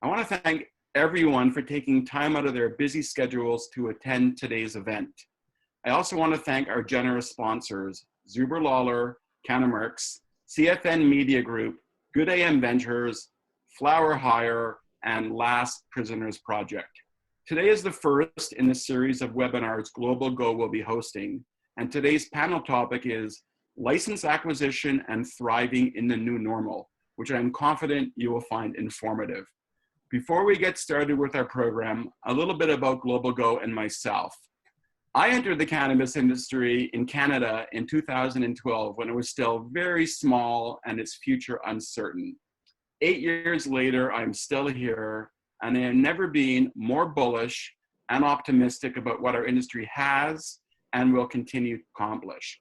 I want to thank everyone for taking time out of their busy schedules to attend today's event. I also want to thank our generous sponsors, Zuber Lawler, Canamerks, CFN Media Group, Good AM Ventures, Flower Hire, and Last Prisoners Project. Today is the first in a series of webinars Global Go will be hosting, and today's panel topic is License Acquisition and Thriving in the New Normal, which I'm confident you will find informative. Before we get started with our program, a little bit about Global Go and myself. I entered the cannabis industry in Canada in 2012 when it was still very small and its future uncertain. 8 years later, I'm still here, and I have never been more bullish and optimistic about what our industry has and will continue to accomplish.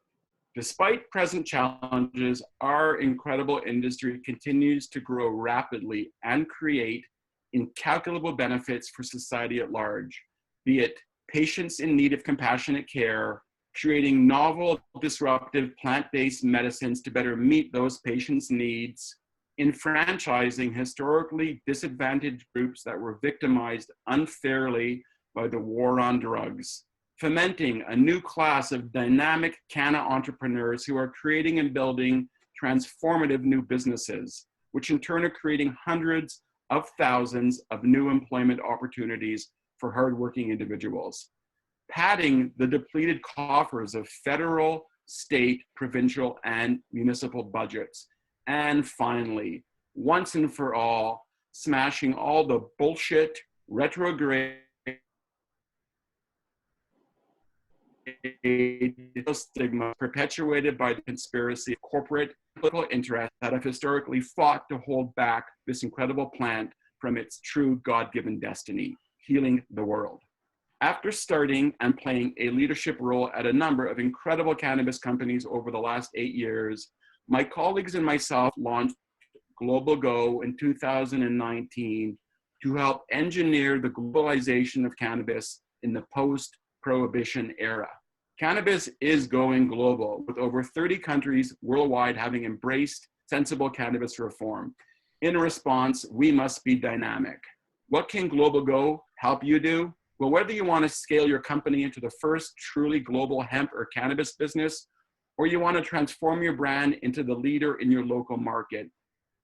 Despite present challenges, our incredible industry continues to grow rapidly and create incalculable benefits for society at large, be it patients in need of compassionate care, creating novel, disruptive plant-based medicines to better meet those patients' needs, enfranchising historically disadvantaged groups that were victimized unfairly by the war on drugs, fomenting a new class of dynamic canna entrepreneurs who are creating and building transformative new businesses, which in turn are creating hundreds of thousands of new employment opportunities for hardworking individuals, padding the depleted coffers of federal, state, provincial, and municipal budgets, and finally, once and for all, smashing all the bullshit, retrograde stigma perpetuated by the conspiracy of corporate political interests that have historically fought to hold back this incredible plant from its true God-given destiny, healing the world. After starting and playing a leadership role at a number of incredible cannabis companies over the last 8 years, my colleagues and myself launched Global Go in 2019 to help engineer the globalization of cannabis in the post-prohibition era. Cannabis is going global, with over 30 countries worldwide having embraced sensible cannabis reform. In response, we must be dynamic. What can Global Go help you do? Well, whether you want to scale your company into the first truly global hemp or cannabis business, or you want to transform your brand into the leader in your local market,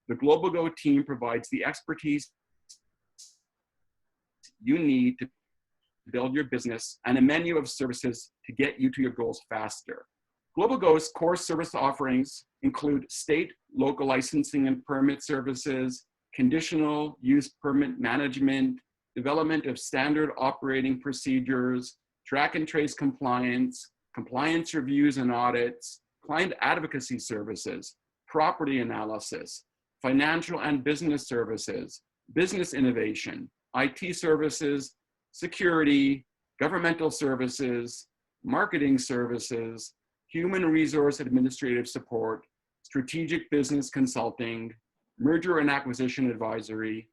the Global Go team provides the expertise you need to build your business and a menu of services to get you to your goals faster. Global Go's core service offerings include state, local licensing and permit services, conditional use permit management, development of standard operating procedures, track and trace compliance, compliance reviews and audits, client advocacy services, property analysis, financial and business services, business innovation, IT services, security, governmental services, marketing services, human resource administrative support, strategic business consulting, merger and acquisition advisory,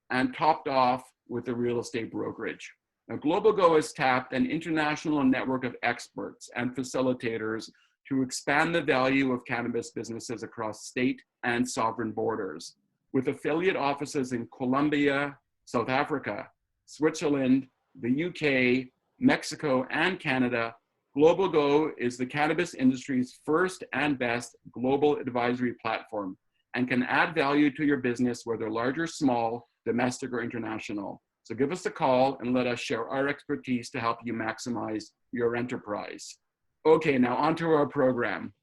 and topped off with a real estate brokerage. Now, Global Go has tapped an international network of experts and facilitators to expand the value of cannabis businesses across state and sovereign borders, with affiliate offices in Colombia, South Africa, Switzerland, the UK, Mexico, and Canada. Global Go is the cannabis industry's first and best global advisory platform and can add value to your business, whether large or small, domestic or international. So give us a call and let us share our expertise to help you maximize your enterprise. Okay, now onto our program.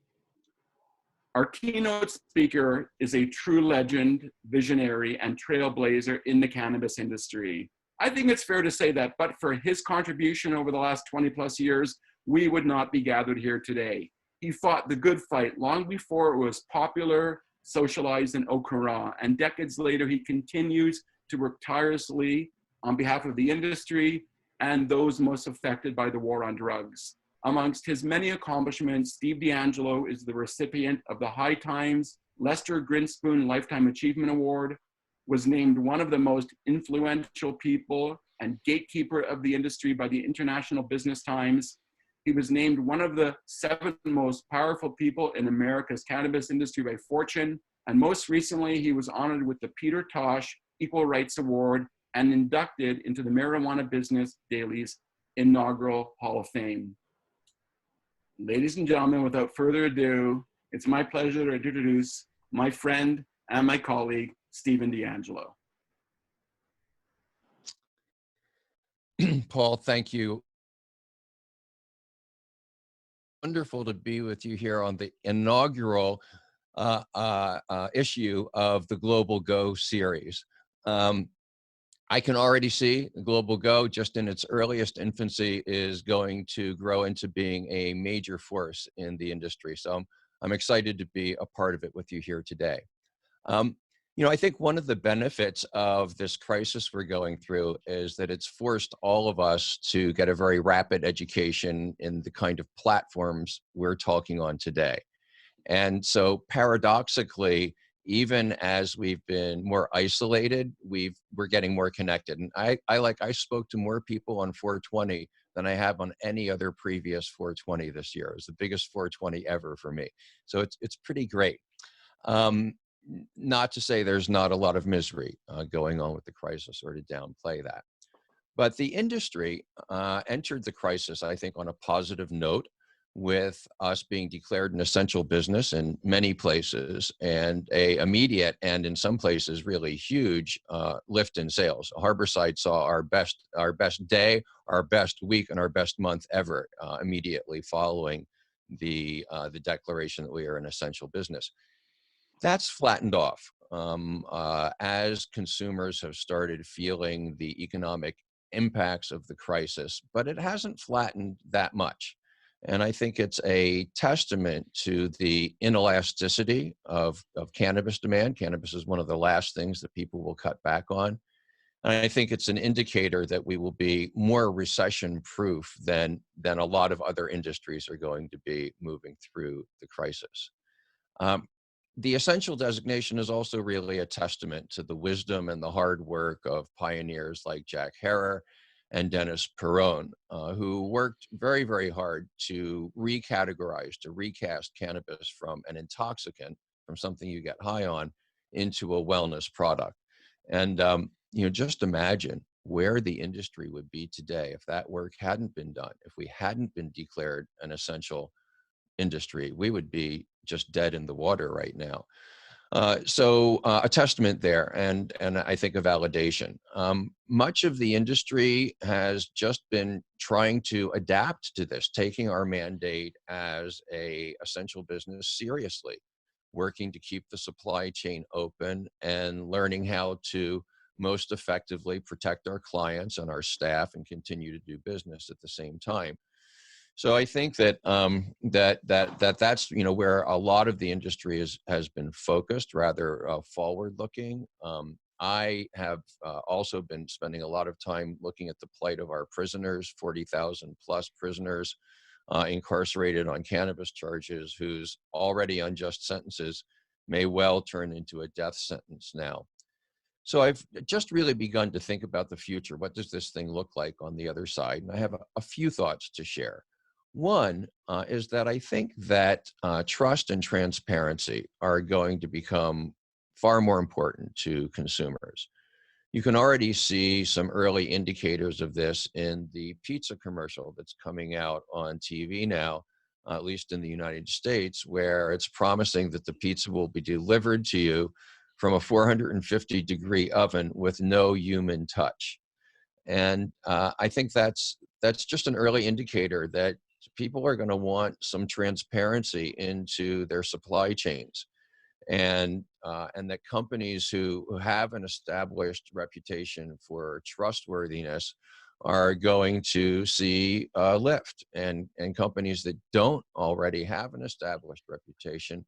Our keynote speaker is a true legend, visionary, and trailblazer in the cannabis industry. I think it's fair to say that, but for his contribution over the last 20 plus years, we would not be gathered here today. He fought the good fight long before it was popular, socialized, and au courant, and decades later, he continues to work tirelessly on behalf of the industry and those most affected by the war on drugs. Amongst his many accomplishments, Steve DeAngelo is the recipient of the High Times Lester Grinspoon Lifetime Achievement Award, was named one of the most influential people and gatekeeper of the industry by the International Business Times. He was named one of the 7 most powerful people in America's cannabis industry by Fortune. And most recently, he was honored with the Peter Tosh Equal Rights Award and inducted into the Marijuana Business Daily's inaugural Hall of Fame. Ladies and gentlemen, without further ado, it's my pleasure to introduce my friend and my colleague, Stephen DeAngelo. Paul, thank you. Wonderful to be with you here on the inaugural issue of the Global Go series. I can already see the Global Go, just in its earliest infancy, is going to grow into being a major force in the industry. So I'm excited to be a part of it with you here today. You know, I think one of the benefits of this crisis we're going through is that it's forced all of us to get a very rapid education in the kind of platforms we're talking on today. And so paradoxically, even as we've been more isolated, we're getting more connected. And I spoke to more people on 420 than I have on any other previous 420 this year. It was the biggest 420 ever for me. So it's pretty great. Not to say there's not a lot of misery going on with the crisis or to downplay that. But the industry entered the crisis, I think, on a positive note, with us being declared an essential business in many places and a immediate and in some places really huge lift in sales. Harborside saw our best day, our best week, and our best month ever immediately following the declaration that we are an essential business. That's flattened off as consumers have started feeling the economic impacts of the crisis, but it hasn't flattened that much. And I think it's a testament to the inelasticity of cannabis demand. Cannabis is one of the last things that people will cut back on. And I think it's an indicator that we will be more recession-proof than a lot of other industries are going to be moving through the crisis. The essential designation is also really a testament to the wisdom and the hard work of pioneers like Jack Herer and Dennis Perrone, who worked very, very hard to recategorize, to recast cannabis from an intoxicant, from something you get high on, into a wellness product. And you know, just imagine where the industry would be today if that work hadn't been done, if we hadn't been declared an essential industry. We would be just dead in the water right now. So a testament there, and I think a validation. Much of the industry has just been trying to adapt to this, taking our mandate as a essential business seriously, working to keep the supply chain open and learning how to most effectively protect our clients and our staff and continue to do business at the same time. So I think that that's, you know, where a lot of the industry has been focused, rather forward-looking. I have also been spending a lot of time looking at the plight of our prisoners, 40,000 plus prisoners incarcerated on cannabis charges, whose already unjust sentences may well turn into a death sentence now. So I've just really begun to think about the future. What does this thing look like on the other side? And I have a few thoughts to share. One is that I think that trust and transparency are going to become far more important to consumers. You can already see some early indicators of this in the pizza commercial that's coming out on TV now, at least in the United States, where it's promising that the pizza will be delivered to you from a 450-degree oven with no human touch. And I think that's just an early indicator that people are going to want some transparency into their supply chains, and that companies who have an established reputation for trustworthiness are going to see a lift, and companies that don't already have an established reputation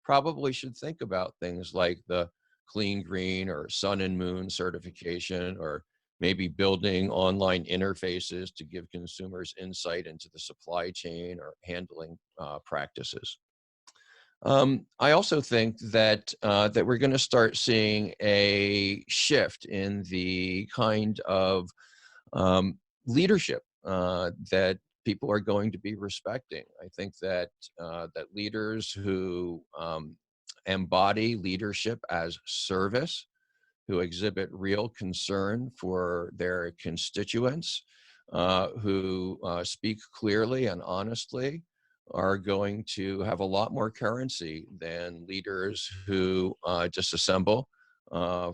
probably should think about things like the Clean Green or Sun and Moon certification, or maybe building online interfaces to give consumers insight into the supply chain or handling practices. I also think that that we're going to start seeing a shift in the kind of leadership that people are going to be respecting. I think that that leaders who embody leadership as service, who exhibit real concern for their constituents, who speak clearly and honestly, are going to have a lot more currency than leaders who disassemble,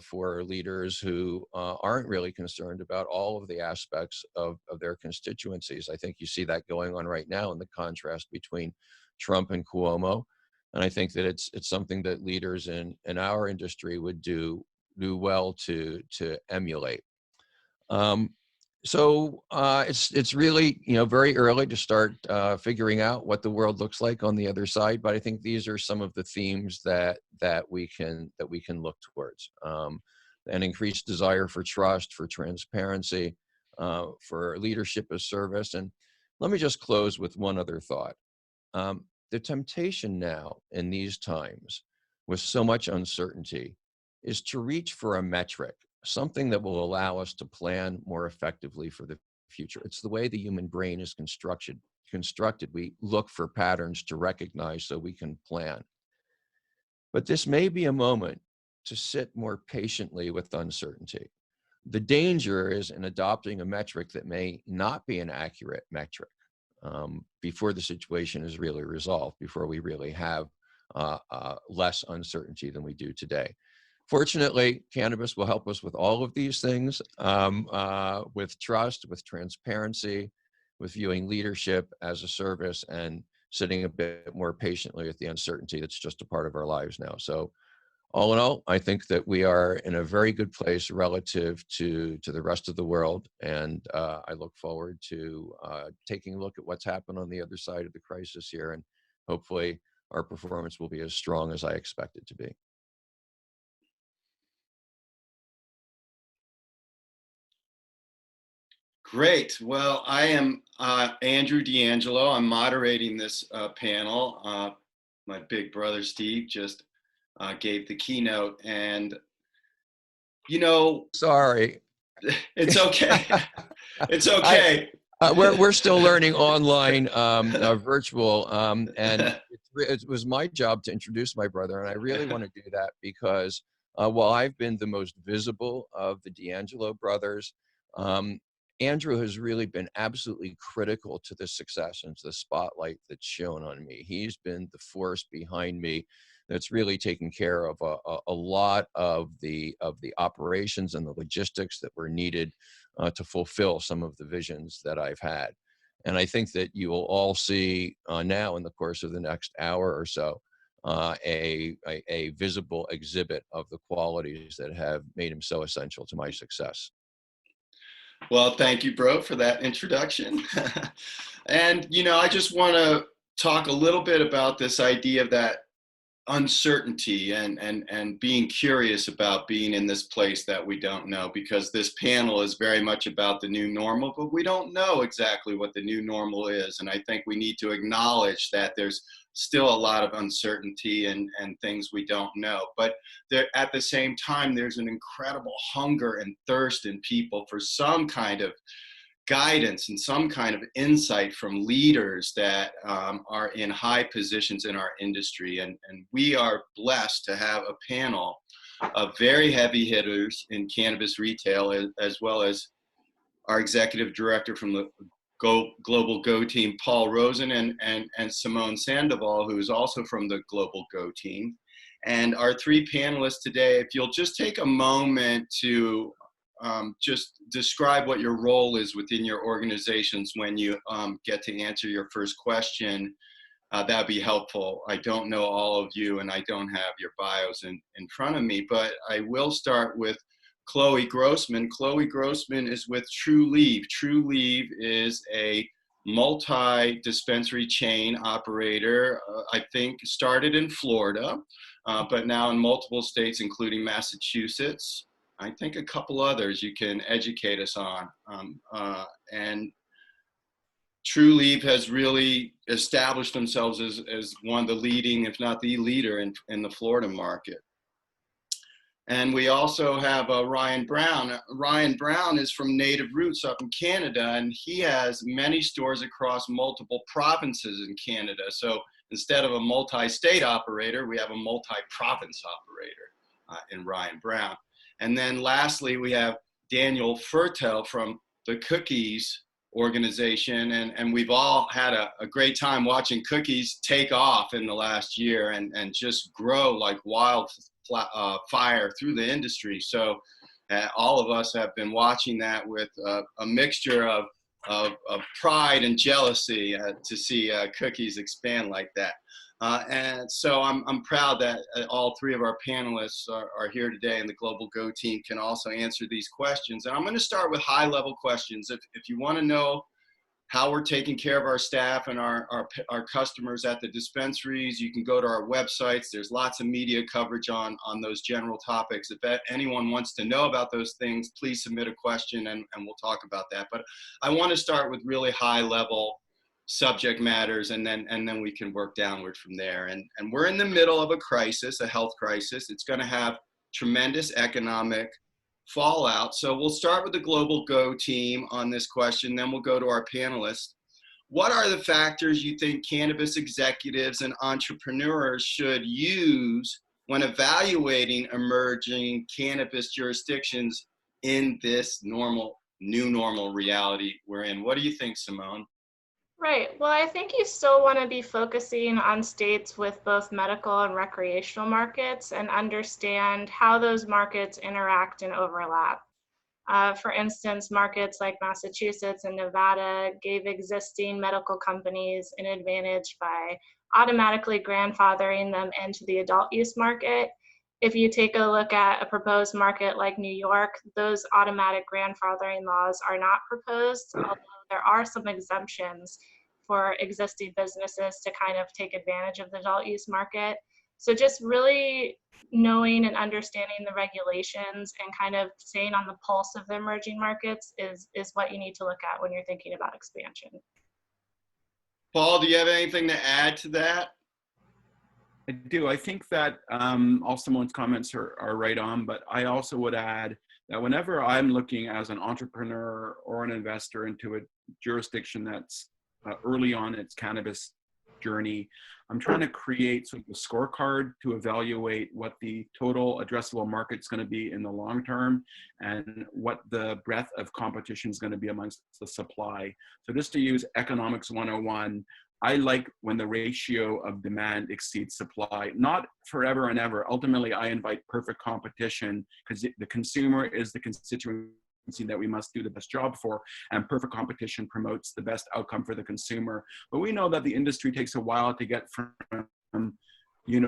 for leaders who aren't really concerned about all of the aspects of their constituencies. I think you see that going on right now in the contrast between Trump and Cuomo. And I think that it's something that leaders in our industry would do well to emulate. So it's really, you know, very early to start figuring out what the world looks like on the other side. But I think these are some of the themes that we can look towards. An increased desire for trust, for transparency, for leadership as service. And let me just close with one other thought. The temptation now in these times, with so much uncertainty, is to reach for a metric, something that will allow us to plan more effectively for the future. It's the way the human brain is constructed. We look for patterns to recognize so we can plan. But this may be a moment to sit more patiently with uncertainty. The danger is in adopting a metric that may not be an accurate metric before the situation is really resolved, before we really have less uncertainty than we do today. Fortunately, cannabis will help us with all of these things, with trust, with transparency, with viewing leadership as a service, and sitting a bit more patiently with the uncertainty that's just a part of our lives now. So all in all, I think that we are in a very good place relative to the rest of the world. And I look forward to taking a look at what's happened on the other side of the crisis here. And hopefully our performance will be as strong as I expect it to be. Great. Well, I am Andrew DeAngelo. I'm moderating this panel. My big brother, Steve, just gave the keynote, and, you know, Sorry. it's okay. It's okay. We're still learning online, virtual, and it was my job to introduce my brother, and I really want to do that because while I've been the most visible of the DeAngelo brothers, Andrew has really been absolutely critical to the success and to the spotlight that's shown on me. He's been the force behind me that's really taken care of a lot of the operations and the logistics that were needed to fulfill some of the visions that I've had. And I think that you will all see now in the course of the next hour or so a visible exhibit of the qualities that have made him so essential to my success. Well, thank you, bro, for that introduction. And, you know, I just want to talk a little bit about this idea of that uncertainty and being curious about being in this place that we don't know, because this panel is very much about the new normal, but we don't know exactly what the new normal is. And I think we need to acknowledge that there's still a lot of uncertainty and things we don't know. But there, at the same time, there's an incredible hunger and thirst in people for some kind of guidance and some kind of insight from leaders that are in high positions in our industry. And we are blessed to have a panel of very heavy hitters in cannabis retail, as well as our executive director from the Global Go team, Paul Rosen, and Simone Sandoval, who is also from the Global Go team. And our three panelists today, if you'll just take a moment to just describe what your role is within your organizations when you get to answer your first question, that'd be helpful. I don't know all of you, and I don't have your bios in front of me, but I will start with Chloe Grossman. Chloe Grossman is with Trulieve. Trulieve is a multi-dispensary chain operator, I think started in Florida, but now in multiple states, including Massachusetts. I think a couple others you can educate us on. And Trulieve has really established themselves as one of the leading, if not the leader, in the Florida market. And we also have Ryan Brown. Ryan Brown is from Native Roots up in Canada, and he has many stores across multiple provinces in Canada. So instead of a multi-state operator, we have a multi-province operator in Ryan Brown. And then lastly, we have Daniel Firtel from the Cookies organization. And we've all had a great time watching Cookies take off in the last year and just grow like wildfire through the industry. So all of us have been watching that with a mixture of pride and jealousy to see Cookies expand like that. And so I'm proud that all three of our panelists are here today, and the Global Go team can also answer these questions. And I'm going to start with high-level questions. If you want to know how we're taking care of our staff and our customers at the dispensaries, you can go to our websites. There's lots of media coverage on those general topics. If anyone wants to know about those things, please submit a question and we'll talk about that. But I want to start with really high-level subject matters, and then we can work downward from there. And we're in the middle of a crisis, a health crisis. It's going to have tremendous economic fallout. So we'll start with the Global Go team on this question, then we'll go to our panelists. What are the factors you think cannabis executives and entrepreneurs should use when evaluating emerging cannabis jurisdictions in this new normal reality we're in? What do you think, Simone? Right. Well, I think you still want to be focusing on states with both medical and recreational markets and understand how those markets interact and overlap. For instance, markets like Massachusetts and Nevada gave existing medical companies an advantage by automatically grandfathering them into the adult use market. If you take a look at a proposed market like New York, those automatic grandfathering laws are not proposed, although there are some exemptions for existing businesses to kind of take advantage of the adult use market. So just really knowing and understanding the regulations and kind of staying on the pulse of the emerging markets is what you need to look at when you're thinking about expansion. Paul, do you have anything to add to that? I do. I think that all Simone's comments are right on, but I also would add that whenever I'm looking as an entrepreneur or an investor into a jurisdiction that's early on its cannabis journey, I'm trying to create sort of a scorecard to evaluate what the total addressable market is going to be in the long term and what the breadth of competition is going to be amongst the supply. So just to use economics 101, I like when the ratio of demand exceeds supply, not forever and ever. Ultimately, I invite perfect competition because the consumer is the constituency that we must do the best job for, and perfect competition promotes the best outcome for the consumer. But we know that the industry takes a while to get from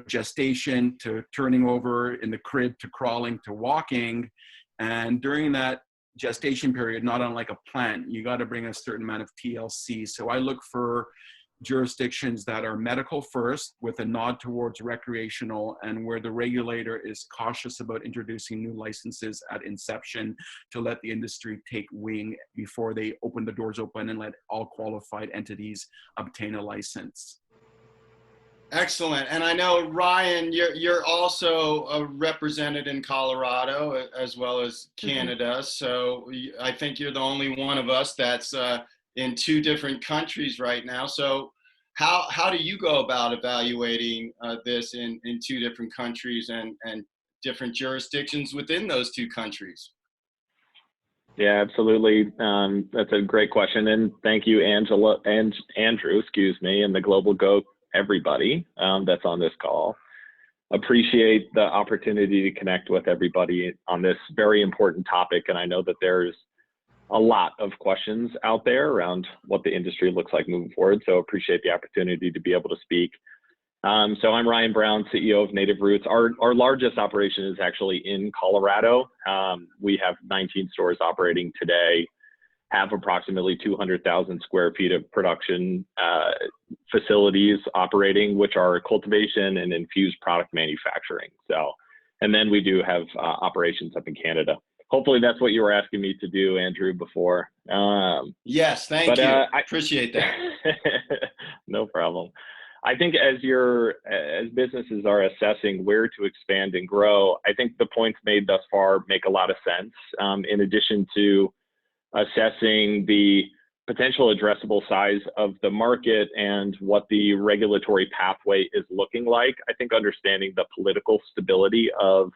gestation to turning over in the crib to crawling to walking. And during that gestation period, not unlike a plant, you got to bring a certain amount of TLC. So I look for jurisdictions that are medical first with a nod towards recreational, and where the regulator is cautious about introducing new licenses at inception to let the industry take wing before they open the doors open and let all qualified entities obtain a license. Excellent. And I know, Ryan, you're also represented in Colorado as well as Canada. Mm-hmm. So I think you're the only one of us that's in two different countries right now. So how do you go about evaluating this in two different countries and different jurisdictions within those two countries? Yeah, absolutely. That's a great question. And thank you, Angela and Andrew, and the Global Go everybody that's on this call. Appreciate the opportunity to connect with everybody on this very important topic. And I know that there's a lot of questions out there around what the industry looks like moving forward. So appreciate the opportunity to be able to speak. So I'm Ryan Brown, CEO of Native Roots. Our largest operation is actually in Colorado. We have 19 stores operating today, have approximately 200,000 square feet of production facilities operating, which are cultivation and infused product manufacturing. So, and then we do have operations up in Canada. Hopefully that's what you were asking me to do, Andrew, before. Yes, thank you. I appreciate that. No problem. I think as businesses are assessing where to expand and grow, I think the points made thus far make a lot of sense. In addition to assessing the potential addressable size of the market and what the regulatory pathway is looking like, I think understanding the political stability of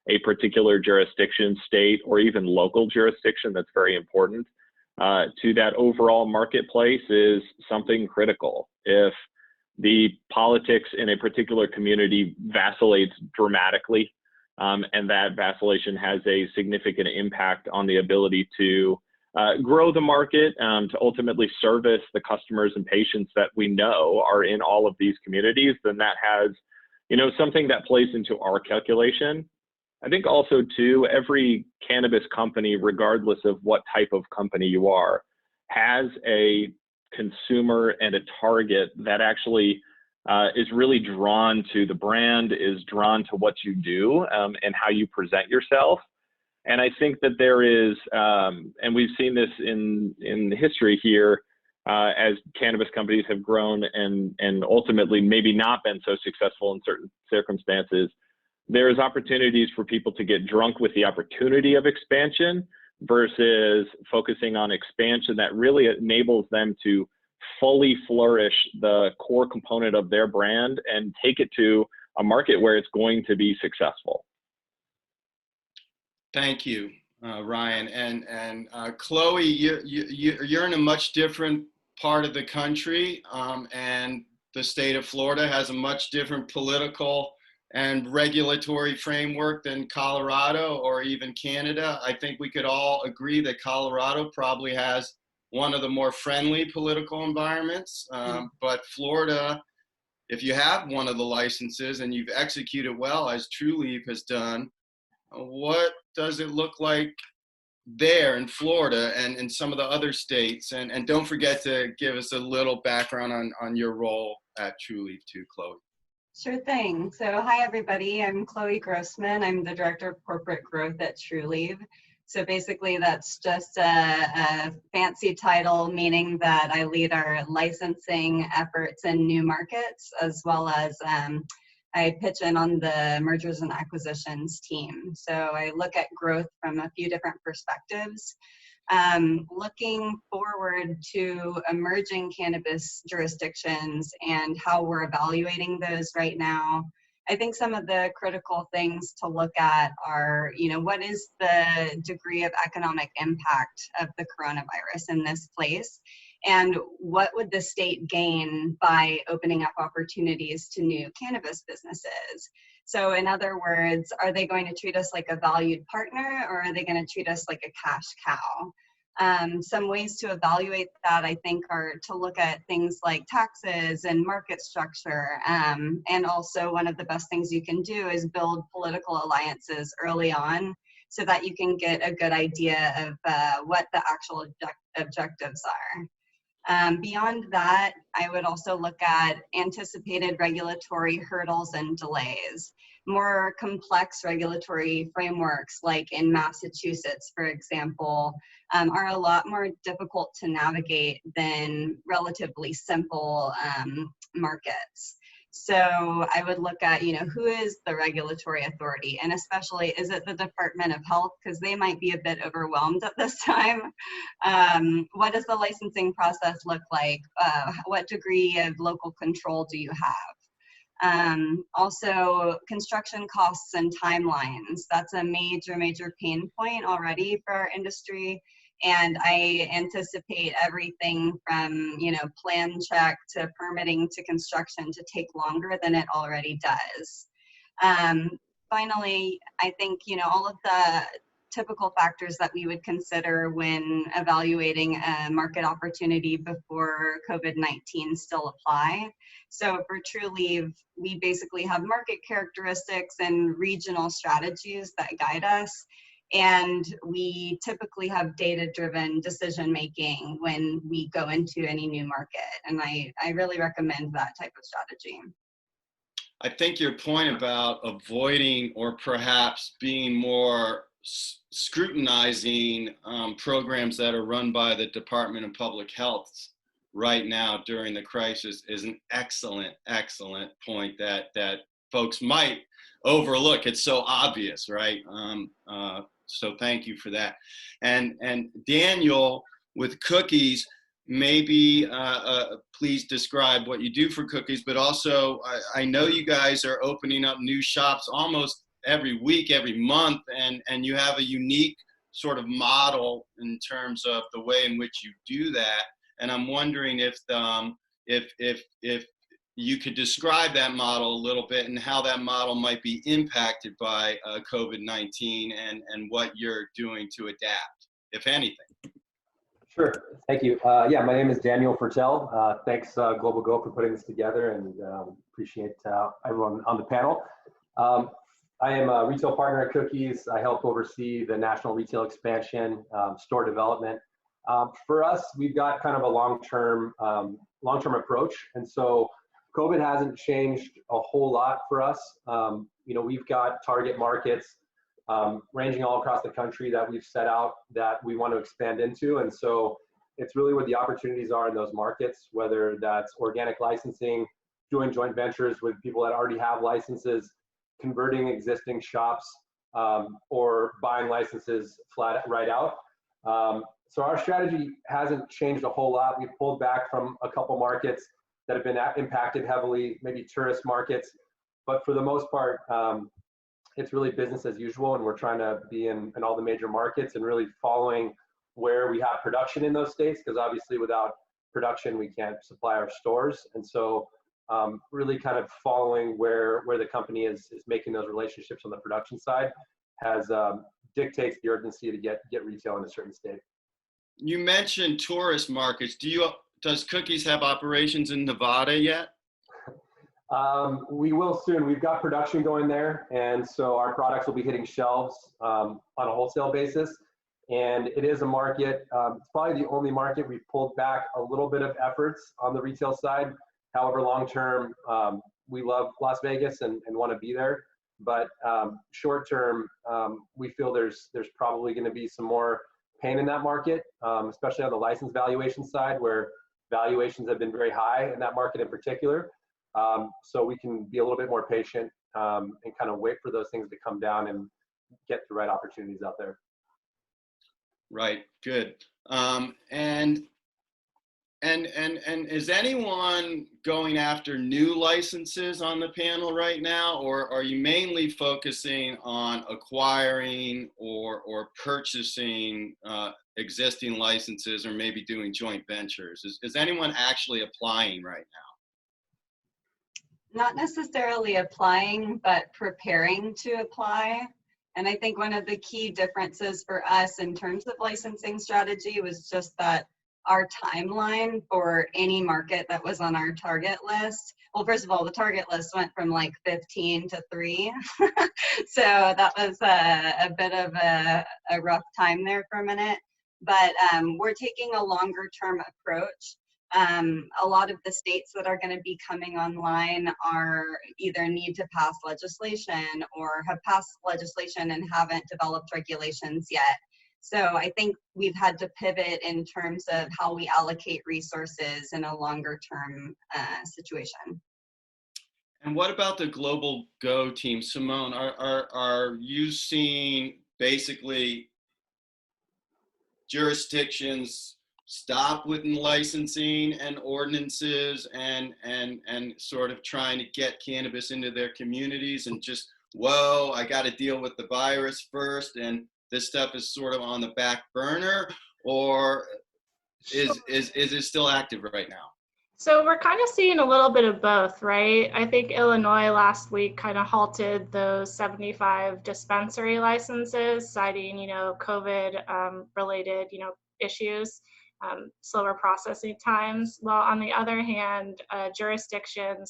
a particular jurisdiction, state, or even local jurisdiction that's very important to that overall marketplace is something critical. If the politics in a particular community vacillates dramatically, and that vacillation has a significant impact on the ability to grow the market, to ultimately service the customers and patients that we know are in all of these communities, then that has, something that plays into our calculation. I think also too, every cannabis company, regardless of what type of company you are, has a consumer and a target that actually is really drawn to the brand, is drawn to what you do, and how you present yourself. And I think that there is, and we've seen this in history here, as cannabis companies have grown and ultimately maybe not been so successful in certain circumstances, there's opportunities for people to get drunk with the opportunity of expansion versus focusing on expansion that really enables them to fully flourish the core component of their brand and take it to a market where it's going to be successful. Thank you, Ryan. And Chloe, you're in a much different part of the country, and the state of Florida has a much different political and regulatory framework than Colorado or even Canada. I think we could all agree that Colorado probably has one of the more friendly political environments, but Florida, if you have one of the licenses and you've executed well, as Trulieve has done, what does it look like there in Florida and in some of the other states? And don't forget to give us a little background on your role at Trulieve too, Chloe. Sure thing. So hi, everybody. I'm Chloe Grossman. I'm the Director of Corporate Growth at Trulieve. So basically, that's just a fancy title, meaning that I lead our licensing efforts in new markets, as well as I pitch in on the mergers and acquisitions team. So I look at growth from a few different perspectives. Looking forward to emerging cannabis jurisdictions and how we're evaluating those right now. I think some of the critical things to look at are, what is the degree of economic impact of the coronavirus in this place? And what would the state gain by opening up opportunities to new cannabis businesses? So in other words, are they going to treat us like a valued partner, or are they going to treat us like a cash cow? Some ways to evaluate that, I think, are to look at things like taxes and market structure. And also one of the best things you can do is build political alliances early on so that you can get a good idea of what the actual objectives are. Beyond that, I would also look at anticipated regulatory hurdles and delays. More complex regulatory frameworks, like in Massachusetts, for example, are a lot more difficult to navigate than relatively simple markets. So I would look at, who is the regulatory authority, and especially, is it the Department of Health? Because they might be a bit overwhelmed at this time. What does the licensing process look like? What degree of local control do you have? Also, construction costs and timelines. That's a major pain point already for our industry. And I anticipate everything from, plan check to permitting to construction to take longer than it already does. Finally, I think, all of the typical factors that we would consider when evaluating a market opportunity before COVID-19 still apply. So for Trulieve, we basically have market characteristics and regional strategies that guide us. And we typically have data-driven decision-making when we go into any new market. And I really recommend that type of strategy. I think your point about avoiding or perhaps being more scrutinizing programs that are run by the Department of Public Health right now during the crisis is an excellent point that folks might overlook. It's so obvious, right? So thank you for that. And Daniel, with cookies, maybe please describe what you do for cookies, but also I know you guys are opening up new shops almost every week, every month, and you have a unique sort of model in terms of the way in which you do that. And I'm wondering if you could describe that model a little bit and how that model might be impacted by COVID-19 and what you're doing to adapt, if anything. Sure, thank you. Yeah, my name is Daniel Firtel. Thanks globalgo for putting this together, and appreciate everyone on the panel. I am a retail partner at Cookies. I help oversee the national retail expansion, store development. For us, we've got kind of a long-term approach, and so COVID hasn't changed a whole lot for us. You know, we've got target markets ranging all across the country that we've set out that we want to expand into, and so it's really where the opportunities are in those markets, whether that's organic licensing, doing joint ventures with people that already have licenses, converting existing shops, or buying licenses right out. So our strategy hasn't changed a whole lot. We've pulled back from a couple markets that have been impacted heavily, maybe tourist markets, but for the most part, it's really business as usual, and we're trying to be in all the major markets and really following where we have production in those states, because obviously without production we can't supply our stores. And so really kind of following where the company is making those relationships on the production side has dictates the urgency to get retail in a certain state. You mentioned tourist markets. Does Cookies have operations in Nevada yet? We will soon. We've got production going there, and so our products will be hitting shelves on a wholesale basis. And it is a market, it's probably the only market we've pulled back a little bit of efforts on the retail side. However, long term, we love Las Vegas and want to be there. But short term, we feel there's probably going to be some more pain in that market, especially on the license valuation side, where valuations have been very high in that market in particular. So we can be a little bit more patient and kind of wait for those things to come down and get the right opportunities out there. Right. Good. And is anyone going after new licenses on the panel right now, or are you mainly focusing on acquiring or purchasing existing licenses, or maybe doing joint ventures? Is anyone actually applying right now? Not necessarily applying, but preparing to apply. And I think one of the key differences for us in terms of licensing strategy was just that our timeline for any market that was on our target list. Well, first of all, the target list went from like 15 to 3. So that was a bit of a rough time there for a minute. But we're taking a longer term approach. A lot of the states that are going to be coming online are either need to pass legislation or have passed legislation and haven't developed regulations yet. So I think we've had to pivot in terms of how we allocate resources in a longer term situation. And what about the Global Go team? Simone, are you seeing basically jurisdictions stop with licensing and ordinances and sort of trying to get cannabis into their communities and just, whoa, I got to deal with the virus first and this stuff is sort of on the back burner, or is it still active right now? So we're kind of seeing a little bit of both, right? I think Illinois last week kind of halted those 75 dispensary licenses, citing, COVID related, issues, slower processing times. While on the other hand,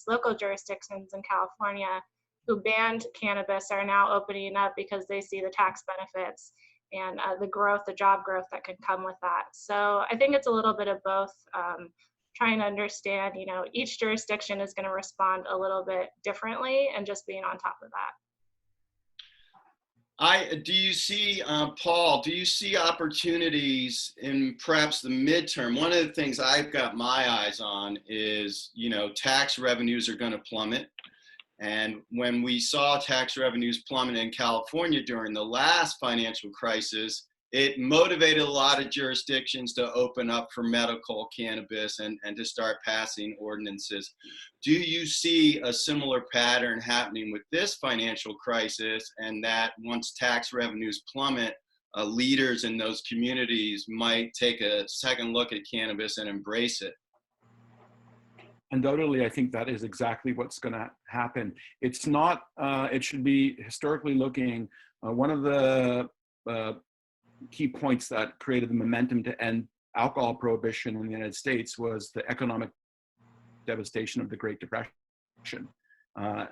local jurisdictions in California who banned cannabis are now opening up because they see the tax benefits and the job growth that can come with that. So I think it's a little bit of both. Trying to understand, each jurisdiction is going to respond a little bit differently, and just being on top of that. Do you see, Paul, do you see opportunities in perhaps the midterm? One of the things I've got my eyes on is, tax revenues are going to plummet. And when we saw tax revenues plummet in California during the last financial crisis, it motivated a lot of jurisdictions to open up for medical cannabis and to start passing ordinances. Do you see a similar pattern happening with this financial crisis, and that once tax revenues plummet, leaders in those communities might take a second look at cannabis and embrace it? Undoubtedly, I think that is exactly what's going to happen. It's not, it should be historically looking, one of the key points that created the momentum to end alcohol prohibition in the United States was the economic devastation of the Great Depression.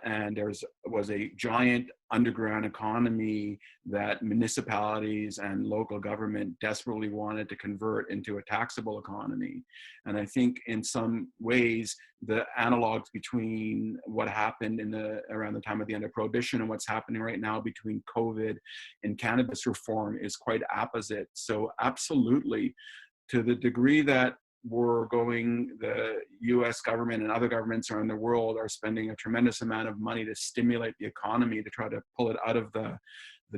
And there was a giant underground economy that municipalities and local government desperately wanted to convert into a taxable economy. And I think in some ways, the analogs between what happened around the time of the end of Prohibition and what's happening right now between COVID and cannabis reform is quite opposite. So absolutely, to the degree that the US government and other governments around the world are spending a tremendous amount of money to stimulate the economy, to try to pull it out of the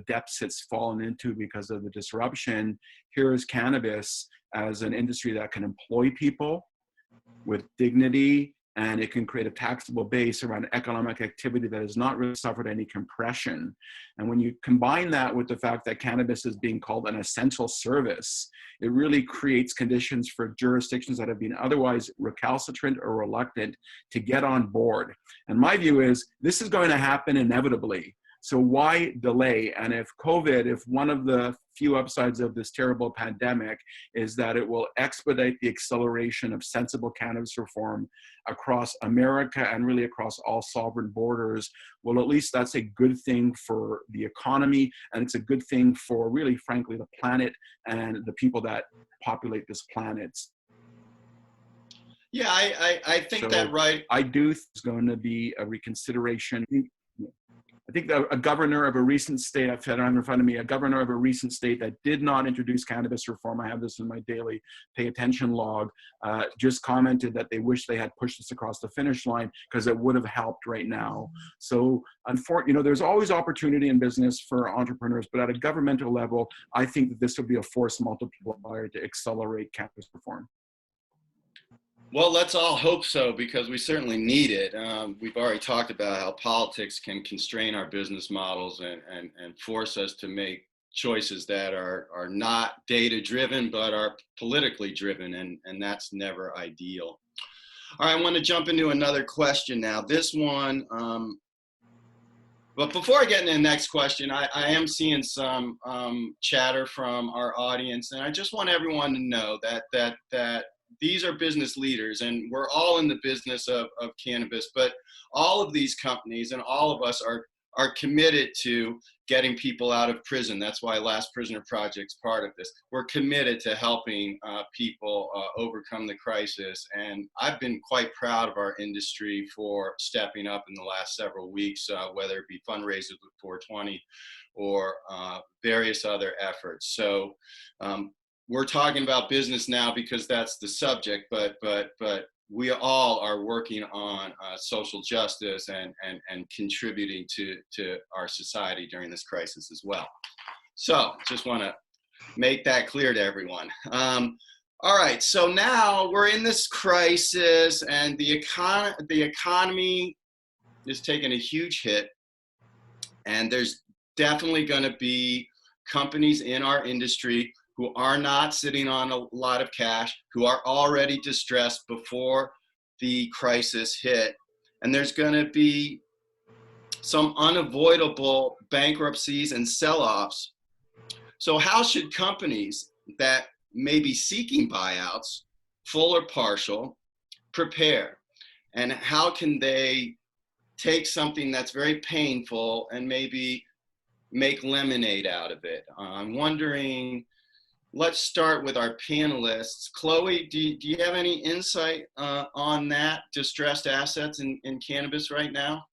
depths it's fallen into because of the disruption. Here is cannabis as an industry that can employ people with dignity, and it can create a taxable base around economic activity that has not really suffered any compression. And when you combine that with the fact that cannabis is being called an essential service, it really creates conditions for jurisdictions that have been otherwise recalcitrant or reluctant to get on board. And my view is this is going to happen inevitably. So why delay? And if one of the few upsides of this terrible pandemic is that it will expedite the acceleration of sensible cannabis reform across America and really across all sovereign borders, well, at least that's a good thing for the economy, and it's a good thing for really, frankly, the planet and the people that populate this planet. Yeah, I think so that right. I do think there's going to be a reconsideration. I think that a governor of a recent state, I've had it in front of me, a governor of a recent state that did not introduce cannabis reform, I have this in my daily pay attention log, just commented that they wish they had pushed this across the finish line because it would have helped right now. So, there's always opportunity in business for entrepreneurs, but at a governmental level, I think that this would be a force multiplier to accelerate cannabis reform. Well, let's all hope so, because we certainly need it. We've already talked about how politics can constrain our business models and force us to make choices that are not data-driven, but are politically driven, and that's never ideal. All right, I want to jump into another question now. This one, but before I get into the next question, I am seeing some chatter from our audience, and I just want everyone to know that these are business leaders, and we're all in the business of cannabis, but all of these companies and all of us are committed to getting people out of prison. That's why Last Prisoner Project's part of this. We're committed to helping people overcome the crisis, and I've been quite proud of our industry for stepping up in the last several weeks, whether it be fundraisers with 420 or various other efforts. So we're talking about business now because that's the subject, but we all are working on social justice and contributing to our society during this crisis as well. So just want to make that clear to everyone. All right, so now we're in this crisis, and the economy is taking a huge hit, and there's definitely going to be companies in our industry who are not sitting on a lot of cash, who are already distressed before the crisis hit. And there's going to be some unavoidable bankruptcies and sell-offs. So how should companies that may be seeking buyouts, full or partial, prepare? And how can they take something that's very painful and maybe make lemonade out of it? I'm wondering, let's start with our panelists. Chloe, do you have any insight on that, distressed assets in cannabis right now?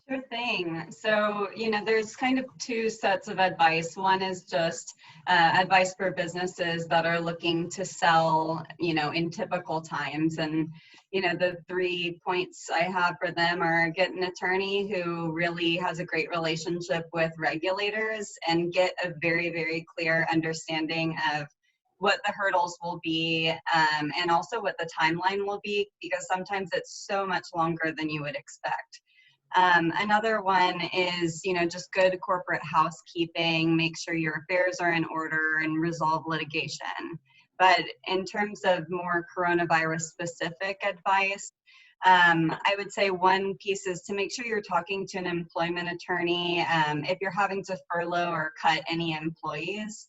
Sure thing. So, there's kind of two sets of advice. One is just advice for businesses that are looking to sell, in typical times. And, the 3 points I have for them are get an attorney who really has a great relationship with regulators and get a very, very clear understanding of what the hurdles will be, and also what the timeline will be, because sometimes it's so much longer than you would expect. Another one is, just good corporate housekeeping, make sure your affairs are in order and resolve litigation. But in terms of more coronavirus specific advice, I would say one piece is to make sure you're talking to an employment attorney. If you're having to furlough or cut any employees,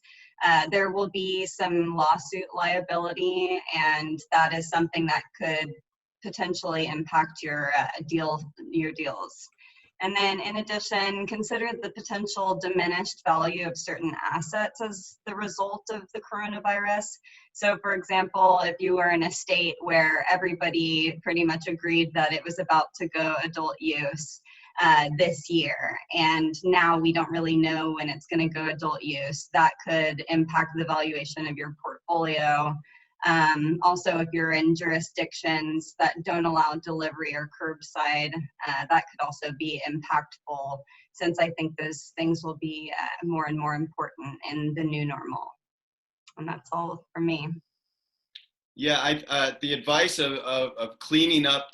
there will be some lawsuit liability, and that is something that could potentially impact your deals. And then in addition, consider the potential diminished value of certain assets as the result of the coronavirus. So for example, if you were in a state where everybody pretty much agreed that it was about to go adult use this year, and now we don't really know when it's going to go adult use, that could impact the valuation of your portfolio. Also, if you're in jurisdictions that don't allow delivery or curbside, that could also be impactful, since I think those things will be more and more important in the new normal. And that's all for me. Yeah, the advice of cleaning up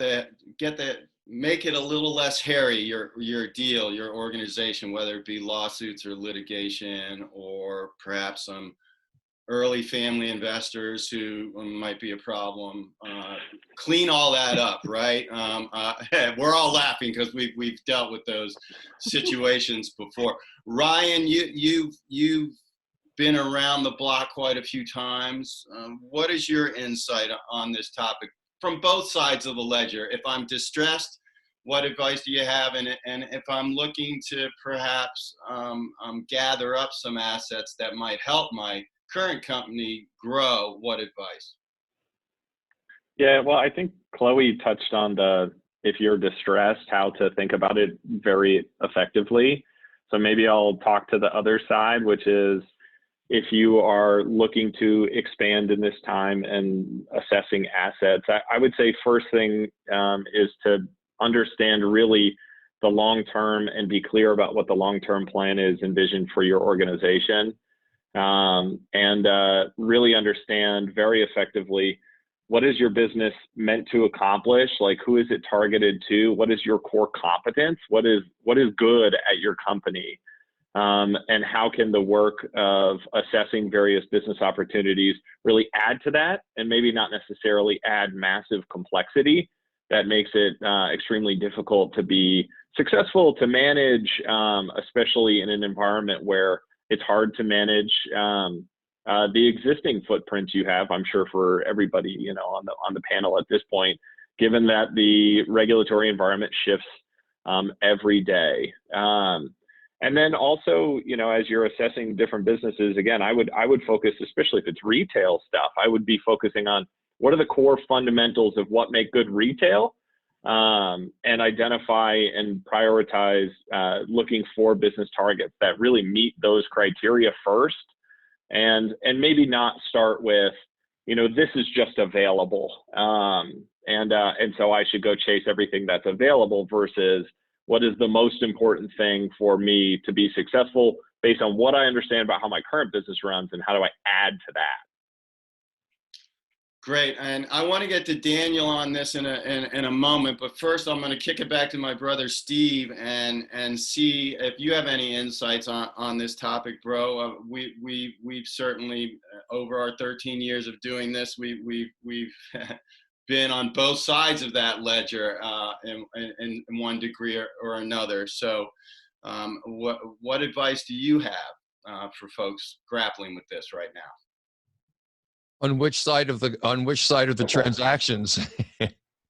make it a little less hairy, your deal, your organization, whether it be lawsuits or litigation, or perhaps some early family investors who might be a problem. Clean all that up, right? We're all laughing because we've dealt with those situations before. Ryan, you've been around the block quite a few times. What is your insight on this topic from both sides of the ledger? If I'm distressed, what advice do you have? And if I'm looking to perhaps gather up some assets that might help my current company grow, what advice? Yeah, well, I think Chloe touched on if you're distressed, how to think about it very effectively. So maybe I'll talk to the other side, which is if you are looking to expand in this time and assessing assets, I would say first thing is to understand really the long-term and be clear about what the long-term plan is envisioned for your organization. And really understand very effectively, what is your business meant to accomplish? Like, who is it targeted to? What is your core competence? What is good at your company? And how can the work of assessing various business opportunities really add to that, and maybe not necessarily add massive complexity that makes it extremely difficult to be successful, to manage, especially in an environment where it's hard to manage the existing footprints you have. I'm sure for everybody, on the panel at this point, given that the regulatory environment shifts every day. And then also, as you're assessing different businesses, again, I would focus, especially if it's retail stuff, I would be focusing on what are the core fundamentals of what make good retail, and identify and prioritize looking for business targets that really meet those criteria first, and maybe not start with, this is just available, and so I should go chase everything that's available, versus what is the most important thing for me to be successful based on what I understand about how my current business runs, and how do I add to that. Great, and I want to get to Daniel on this in a moment, but first I'm going to kick it back to my brother Steve and see if you have any insights on this topic, bro. We've certainly, over our 13 years of doing this, we've been on both sides of that ledger in one degree or another. So, what advice do you have for folks grappling with this right now? On which side of the transactions?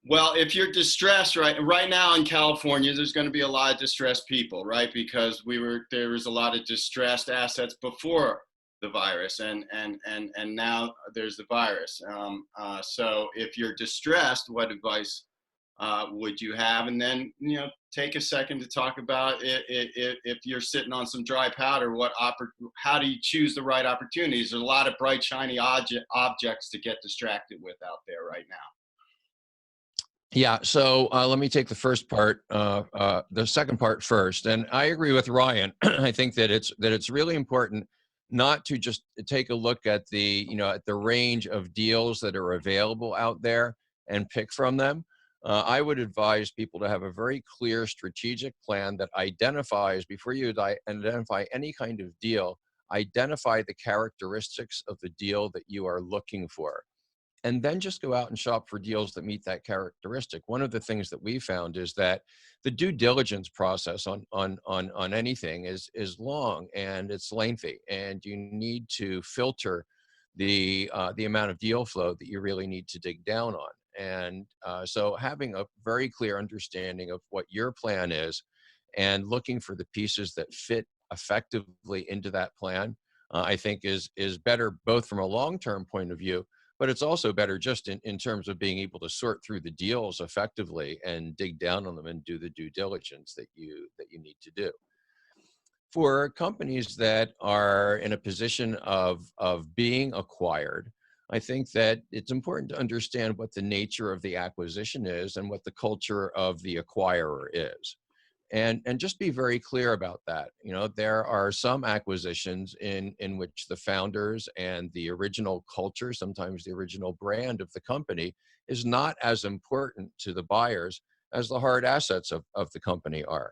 Well, if you're distressed right now in California, there's going to be a lot of distressed people, right? Because there was a lot of distressed assets before the virus, and now there's the virus. So if you're distressed, what advice would you have? And then, you know, take a second to talk about if you're sitting on some dry powder, how do you choose the right opportunities? There's a lot of bright, shiny objects to get distracted with out there right now. Yeah, so let me take the first part, the second part first. And I agree with Ryan. I think that it's really important not to just take a look at the, you know, at the range of deals that are available out there and pick from them. I would advise people to have a very clear strategic plan that identifies, before you identify any kind of deal, identify the characteristics of the deal that you are looking for. And then just go out and shop for deals that meet that characteristic. One of the things that we found is that the due diligence process on anything is long and it's lengthy, and you need to filter the amount of deal flow that you really need to dig down on. And so having a very clear understanding of what your plan is and looking for the pieces that fit effectively into that plan, I think is better both from a long-term point of view, but it's also better just in terms of being able to sort through the deals effectively and dig down on them and do the due diligence that you need to do. For companies that are in a position of being acquired, I think that it's important to understand what the nature of the acquisition is and what the culture of the acquirer is. And just be very clear about that. You know, there are some acquisitions in which the founders and the original culture, sometimes the original brand of the company, is not as important to the buyers as the hard assets of the company are.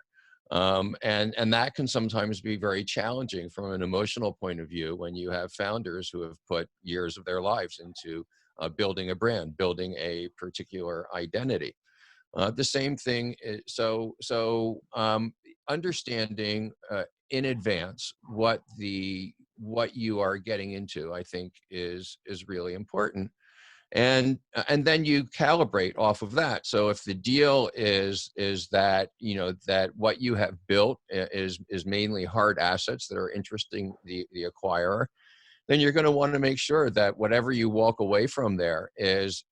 And that can sometimes be very challenging from an emotional point of view when you have founders who have put years of their lives into building a brand, building a particular identity. The same thing, understanding in advance what you are getting into, I think is really important, and then you calibrate off of that. So if the deal is that, you know, that what you have built is mainly hard assets that are interesting the acquirer, then you're going to want to make sure that whatever you walk away from there is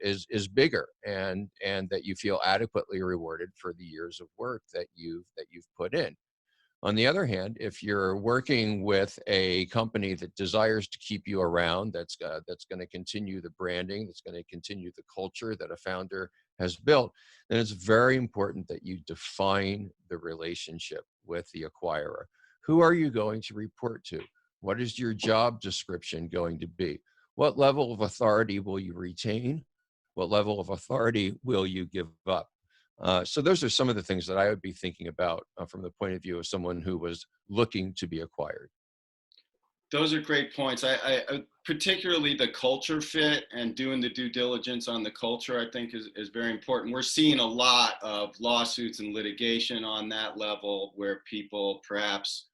bigger, and that you feel adequately rewarded for the years of work that you've put in. On the other hand, if you're working with a company that desires to keep you around, that's going to continue the branding, that's going to continue the culture that a founder has built, then it's very important that you define the relationship with the acquirer. Who are you going to report to? What is your job description going to be? What level of authority will you retain? What level of authority will you give up? So those are some of the things that I would be thinking about from the point of view of someone who was looking to be acquired. Those are great points. I particularly the culture fit and doing the due diligence on the culture, I think is very important. We're seeing a lot of lawsuits and litigation on that level where people perhaps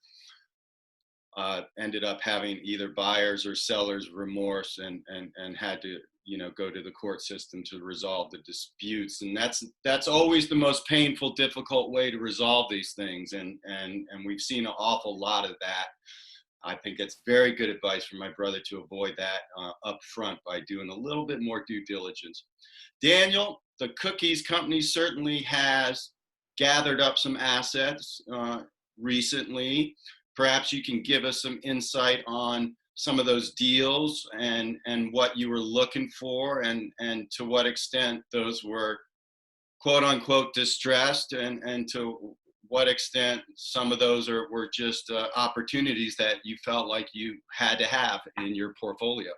ended up having either buyers or sellers remorse and had to, you know, go to the court system to resolve the disputes. And that's always the most painful, difficult way to resolve these things. And we've seen an awful lot of that. I think it's very good advice from my brother to avoid that up front by doing a little bit more due diligence. Daniel, the cookies company certainly has gathered up some assets recently. Perhaps you can give us some insight on some of those deals and what you were looking for, and to what extent those were quote unquote distressed, and to what extent some of those were just opportunities that you felt like you had to have in your portfolio.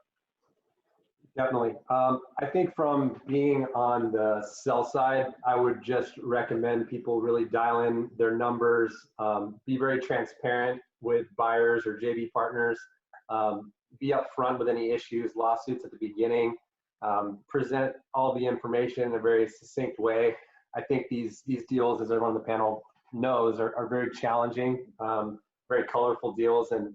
Definitely. I think from being on the sell side, I would just recommend people really dial in their numbers, be very transparent with buyers or JV partners, be upfront with any issues, lawsuits at the beginning, present all the information in a very succinct way. I think these deals, as everyone on the panel knows, are very challenging, very colorful deals, and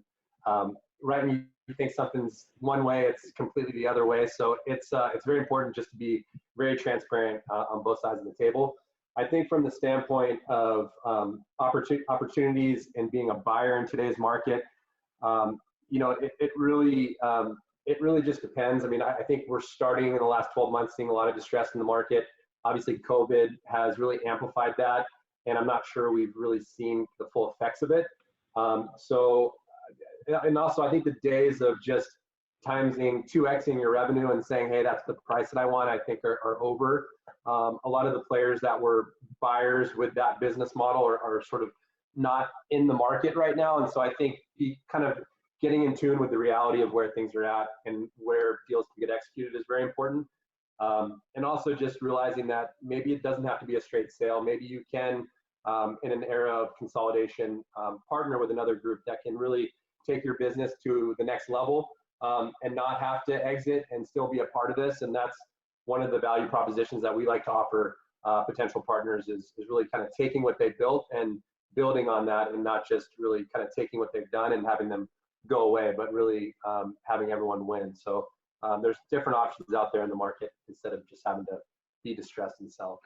right when you think something's one way, it's completely the other way. So it's very important just to be very transparent on both sides of the table. I think from the standpoint of opportunities and being a buyer in today's market, you know, it really just depends. I mean, I think we're starting in the last 12 months seeing a lot of distress in the market. Obviously, COVID has really amplified that, and I'm not sure we've really seen the full effects of it. And also, I think the days of just timesing 2xing your revenue and saying, hey, that's the price that I want, I think are over. A lot of the players that were buyers with that business model are sort of not in the market right now. And so I think kind of getting in tune with the reality of where things are at and where deals can get executed is very important. And also just realizing that maybe it doesn't have to be a straight sale. Maybe you can, in an era of consolidation, partner with another group that can really take your business to the next level, and not have to exit and still be a part of this. And that's one of the value propositions that we like to offer potential partners is really kind of taking what they've built and building on that, and not just really kind of taking what they've done and having them go away, but really having everyone win. So there's different options out there in the market instead of just having to be distressed and sell.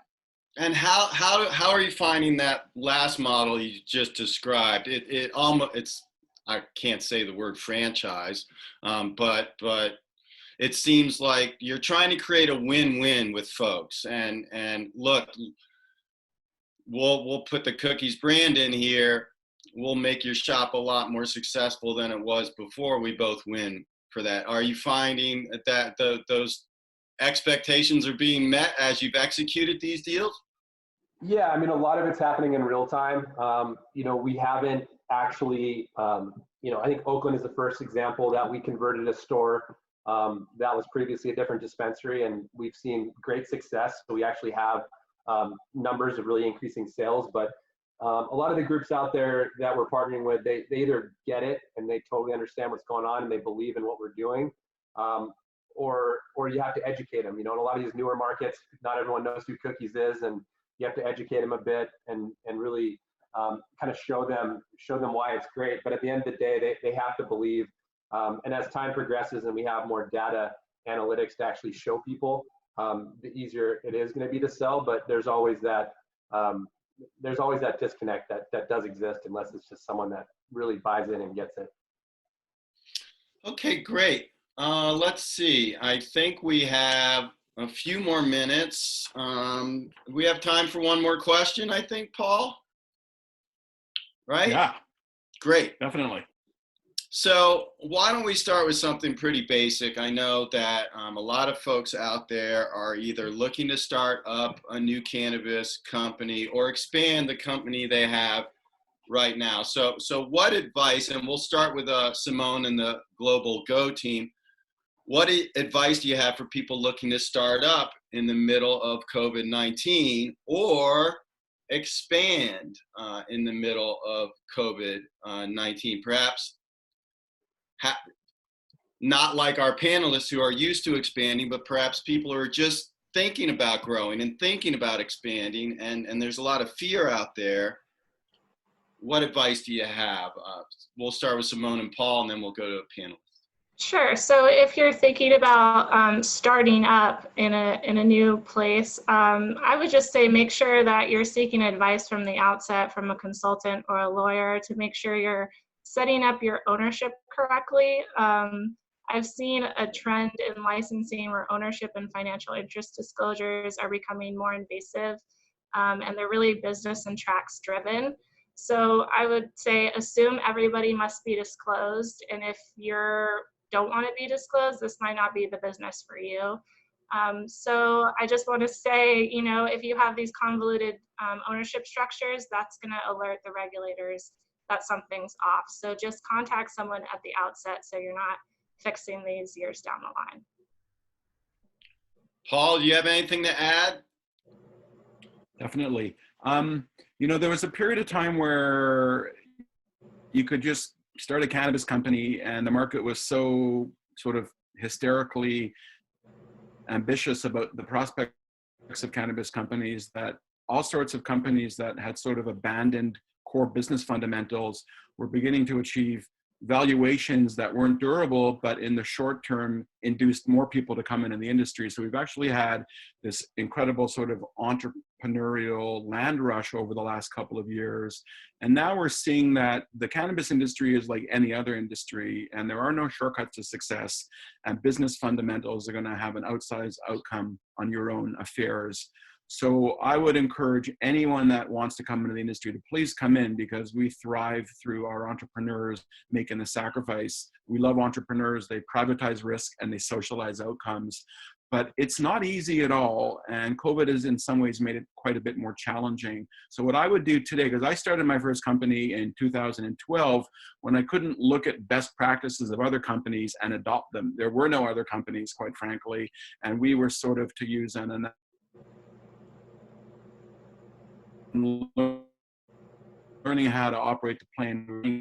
And how are you finding that last model you just described? It's I can't say the word franchise, but it seems like you're trying to create a win-win with folks. And look, we'll put the Cookies brand in here. We'll make your shop a lot more successful than it was before. We both win for that. Are you finding that those expectations are being met as you've executed these deals? Yeah, I mean, a lot of it's happening in real time. We haven't actually, I think Oakland is the first example that we converted a store that was previously a different dispensary, and we've seen great success. So we actually have numbers of really increasing sales, but a lot of the groups out there that we're partnering with, they either get it and they totally understand what's going on and they believe in what we're doing, or you have to educate them. In a lot of these newer markets, not everyone knows who Cookies is, and you have to educate them a bit and really kind of show them why it's great. But at the end of the day, they have to believe. And as time progresses and we have more data analytics to actually show people, the easier it is going to be to sell. But there's always that disconnect that does exist unless it's just someone that really buys in and gets it. Okay, great. Let's see. I think we have a few more minutes. We have time for one more question, I think, Paul. Right? Yeah. Great. Definitely. So why don't we start with something pretty basic? I know that a lot of folks out there are either looking to start up a new cannabis company or expand the company they have right now. So what advice, and we'll start with Simone and the Global Go team, what advice do you have for people looking to start up in the middle of COVID-19 or expand in the middle of COVID-19? Perhaps not like our panelists who are used to expanding, but perhaps people who are just thinking about growing and thinking about expanding, and there's a lot of fear out there. What advice do you have? We'll start with Simone and Paul, and then we'll go to a panelist. Sure. So if you're thinking about starting up in a new place, I would just say make sure that you're seeking advice from the outset from a consultant or a lawyer to make sure you're setting up your ownership correctly. I've seen a trend in licensing where ownership and financial interest disclosures are becoming more invasive, and they're really business and tracks driven. So I would say assume everybody must be disclosed, and if you don't want to be disclosed, this might not be the business for you. So I just want to say, if you have these convoluted ownership structures, that's going to alert the regulators that something's off. So just contact someone at the outset so you're not fixing these years down the line. Paul, do you have anything to add? Definitely. There was a period of time where you could just start a cannabis company and the market was so sort of hysterically ambitious about the prospects of cannabis companies that all sorts of companies that had sort of abandoned core business fundamentals were beginning to achieve valuations that weren't durable, but in the short term induced more people to come into the industry. So we've actually had this incredible sort of entrepreneurial land rush over the last couple of years. And now we're seeing that the cannabis industry is like any other industry, and there are no shortcuts to success, and business fundamentals are going to have an outsized outcome on your own affairs. So I would encourage anyone that wants to come into the industry to please come in, because we thrive through our entrepreneurs making the sacrifice. We love entrepreneurs. They privatize risk and they socialize outcomes. But it's not easy at all, and COVID has in some ways made it quite a bit more challenging. So what I would do today, because I started my first company in 2012 when I couldn't look at best practices of other companies and adopt them. There were no other companies, quite frankly, and we were sort of, to use an learning how to operate the plane.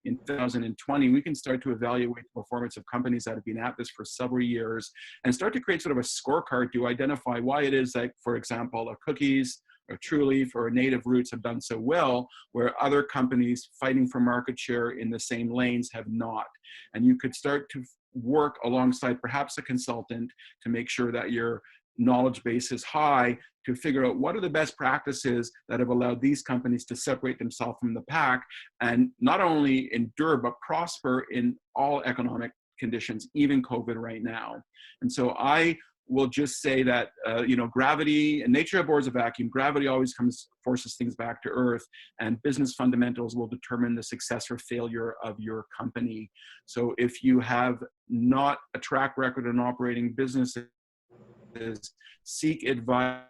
In 2020, we can start to evaluate the performance of companies that have been at this for several years and start to create sort of a scorecard to identify why it is that, for example, a Cookies or Trulieve or Native Roots have done so well, where other companies fighting for market share in the same lanes have not. And you could start to work alongside perhaps a consultant to make sure that your knowledge base is high, to figure out what are the best practices that have allowed these companies to separate themselves from the pack and not only endure, but prosper in all economic conditions, even COVID right now. And so I will just say that, you know, gravity, and nature abhors a vacuum. Gravity always forces things back to earth, and business fundamentals will determine the success or failure of your company. So if you have not a track record in operating businesses, seek advice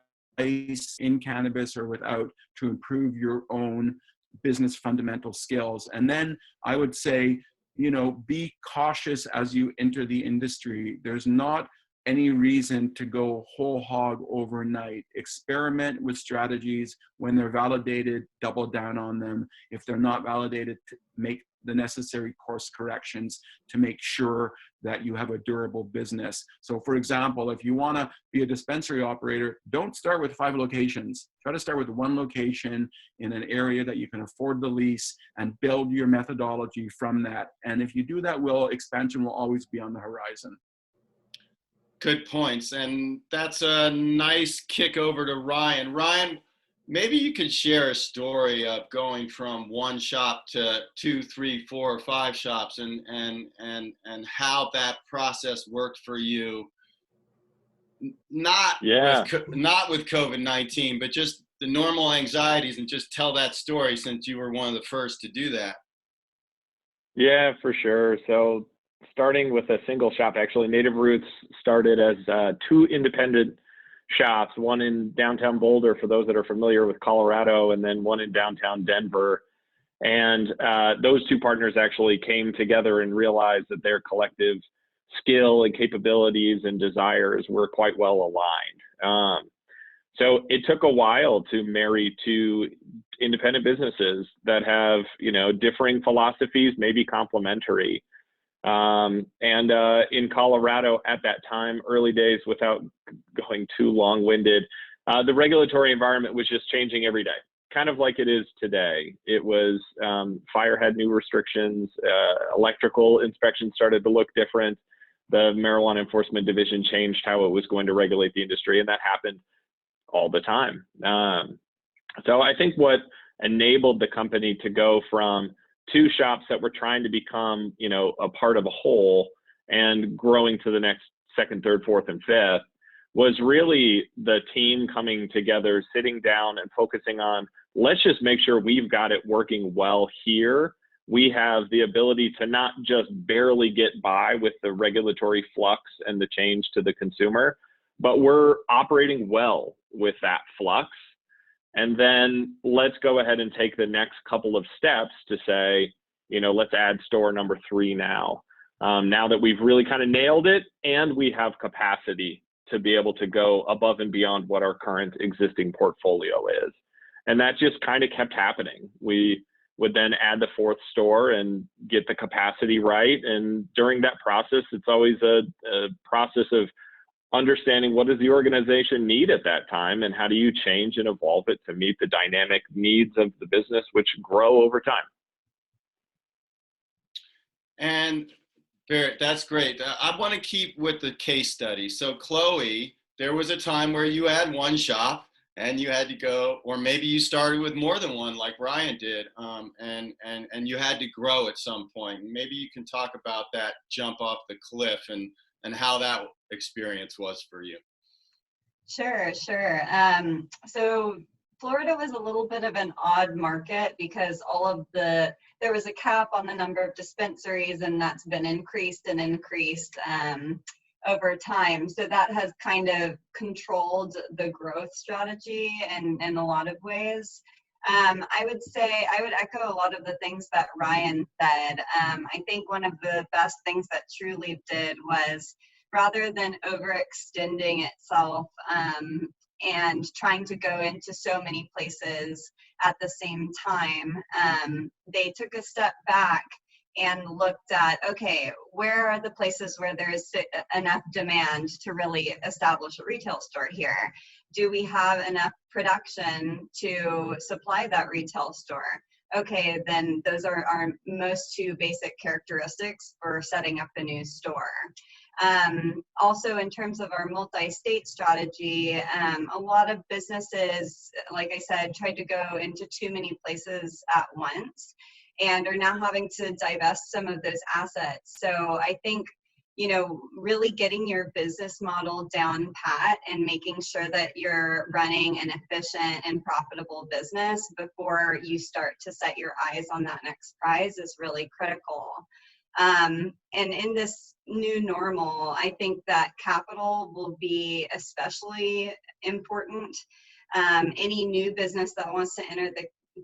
in cannabis or without to improve your own business fundamental skills. And then I would say, you know, be cautious as you enter the industry. There's not any reason to go whole hog overnight. Experiment with strategies. When they're validated, double down on them. If they're not validated, to make the necessary course corrections to make sure that you have a durable business. So for example, if you want to be a dispensary operator, don't start with 5 locations. Try to start with 1 location in an area that you can afford the lease and build your methodology from that. And if you do that, expansion will always be on the horizon. Good points. And that's a nice kick over to Ryan. Ryan, maybe you could share a story of going from 1 shop to 2, 3, 4, or 5 shops, and how that process worked for you. Not with COVID-19, but just the normal anxieties, and just tell that story since you were one of the first to do that. Yeah, for sure. So starting with a single shop, actually, Native Roots started as 2 independent shops, one in downtown Boulder, for those that are familiar with Colorado, and then one in downtown Denver. And those 2 partners actually came together and realized that their collective skill and capabilities and desires were quite well aligned. So it took a while to marry 2 independent businesses that have, you know, differing philosophies, maybe complementary. In Colorado at that time, early days, without going too long-winded, the regulatory environment was just changing every day, kind of like it is today. It was, fire had new restrictions, electrical inspections started to look different. The Marijuana Enforcement Division changed how it was going to regulate the industry, and that happened all the time. So I think what enabled the company to go from 2 shops that were trying to become, you know, a part of a whole and growing to the next 2nd, 3rd, 4th, and 5th was really the team coming together, sitting down and focusing on, let's just make sure we've got it working well here. We have the ability to not just barely get by with the regulatory flux and the change to the consumer, but we're operating well with that flux. And then let's go ahead and take the next couple of steps to say, you know, let's add store number 3 now. Now that we've really kind of nailed it and we have capacity to be able to go above and beyond what our current existing portfolio is. And that just kind of kept happening. We would then add the 4th store and get the capacity right. And during that process, it's always a process of understanding what does the organization need at that time, and how do you change and evolve it to meet the dynamic needs of the business, which grow over time. And Barrett, that's great. I want to keep with the case study. So Chloe, there was a time where you had 1 shop and you had to go, or maybe you started with more than 1 like Ryan did, and you had to grow at some point. Maybe you can talk about that jump off the cliff and how that experience was for you. Sure, sure. So Florida was a little bit of an odd market because there was a cap on the number of dispensaries, and that's been increased and increased over time. So that has kind of controlled the growth strategy in a lot of ways. I would say, I would echo a lot of the things that Ryan said. I think one of the best things that Trulieve did was, rather than overextending itself and trying to go into so many places at the same time, they took a step back and looked at, okay, where are the places where there is enough demand to really establish a retail store here? Do we have enough production to supply that retail store? Okay, then those are our most two basic characteristics for setting up a new store. Also, in terms of our multi-state strategy, a lot of businesses, like I said, tried to go into too many places at once and are now having to divest some of those assets. So I think, you know, really getting your business model down pat and making sure that you're running an efficient and profitable business before you start to set your eyes on that next prize is really critical. And in this new normal, I think that capital will be especially important. Any new business that wants to enter